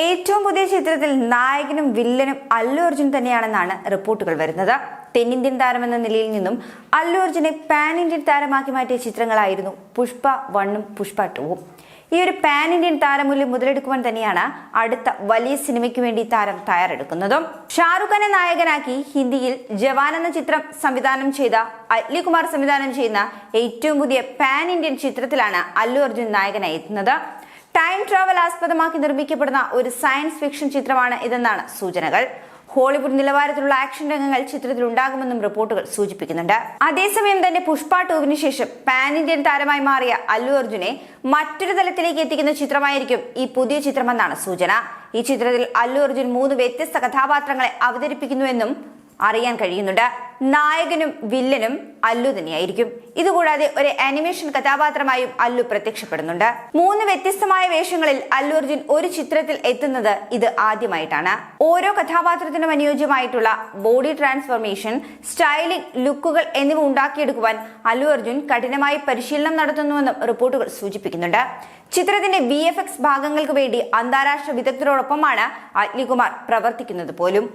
ഏറ്റവും പുതിയ ചിത്രത്തിൽ നായകനും വില്ലനും അല്ലു അർജുൻ തന്നെയാണെന്നാണ് റിപ്പോർട്ടുകൾ വരുന്നത്. തെന്നിന്ത്യൻ താരമെന്ന നിലയിൽ നിന്നും അല്ലു അർജുനെ പാൻ ഇന്ത്യൻ താരമാക്കി മാറ്റിയ ചിത്രങ്ങളായിരുന്നു പുഷ്പ 1ഉം പുഷ്പ 2ഉം. ഈ ഒരു പാൻ ഇന്ത്യൻ താരമൂല്യം മുതലെടുക്കുവാൻ തന്നെയാണ് അടുത്ത വലിയ സിനിമയ്ക്ക് വേണ്ടി താരം തയ്യാറെടുക്കുന്നതും. ഷാറുഖ് ഖാനെ നായകനാക്കി ഹിന്ദിയിൽ ജവാൻ എന്ന ചിത്രം സംവിധാനം ചെയ്ത അറ്റ്ലി കുമാർ സംവിധാനം ചെയ്യുന്ന ഏറ്റവും പുതിയ പാൻ ഇന്ത്യൻ ചിത്രത്തിലാണ് അല്ലു അർജുൻ നായകനായി എത്തുന്നത്. ടൈം ട്രാവൽ ആസ്പദമാക്കി നിർമ്മിക്കപ്പെടുന്ന ഒരു സയൻസ് ഫിക്ഷൻ ചിത്രമാണ് ഇതെന്നാണ് സൂചനകൾ. ഹോളിവുഡ് നിലവാരത്തിലുള്ള ആക്ഷൻ രംഗങ്ങൾ ചിത്രത്തിൽ ഉണ്ടാകുമെന്നും റിപ്പോർട്ടുകൾ സൂചിപ്പിക്കുന്നുണ്ട്. അതേസമയം തന്നെ പുഷ്പ 2വിന് ശേഷം പാൻ ഇന്ത്യൻ താരമായി മാറിയ അല്ലു അർജുനെ മറ്റൊരു തലത്തിലേക്ക് എത്തിക്കുന്ന ചിത്രമായിരിക്കും ഈ പുതിയ ചിത്രമെന്നാണ് സൂചന. ഈ ചിത്രത്തിൽ അല്ലു അർജുൻ 3 വ്യത്യസ്ത കഥാപാത്രങ്ങളെ അവതരിപ്പിക്കുന്നുവെന്നും അറിയാൻ കഴിയുന്നുണ്ട്. നായകനും വില്ലനും അല്ലു തന്നെയായിരിക്കും. ഇതുകൂടാതെ ഒരു ആനിമേഷൻ കഥാപാത്രമായും അല്ലു പ്രത്യക്ഷപ്പെടുന്നുണ്ട്. 3 വ്യത്യസ്തമായ വേഷങ്ങളിൽ അല്ലു അർജുൻ ഒരു ചിത്രത്തിൽ എത്തുന്നത് ഇത് ആദ്യമായിട്ടാണ്. ഓരോ കഥാപാത്രത്തിനും അനുയോജ്യമായിട്ടുള്ള ബോഡി ട്രാൻസ്ഫോർമേഷൻ, സ്റ്റൈലിംഗ്, ലുക്കുകൾ എന്നിവ ഉണ്ടാക്കിയെടുക്കുവാൻ അല്ലു അർജുൻ കഠിനമായി പരിശീലനം നടത്തുന്നുവെന്നും റിപ്പോർട്ടുകൾ സൂചിപ്പിക്കുന്നുണ്ട്. ചിത്രത്തിന്റെ VFX ഭാഗങ്ങൾക്ക് വേണ്ടി അന്താരാഷ്ട്ര വിദഗ്ധരോടൊപ്പമാണ് അറ്റ്ലി കുമാർ പ്രവർത്തിക്കുന്നത് പോലും.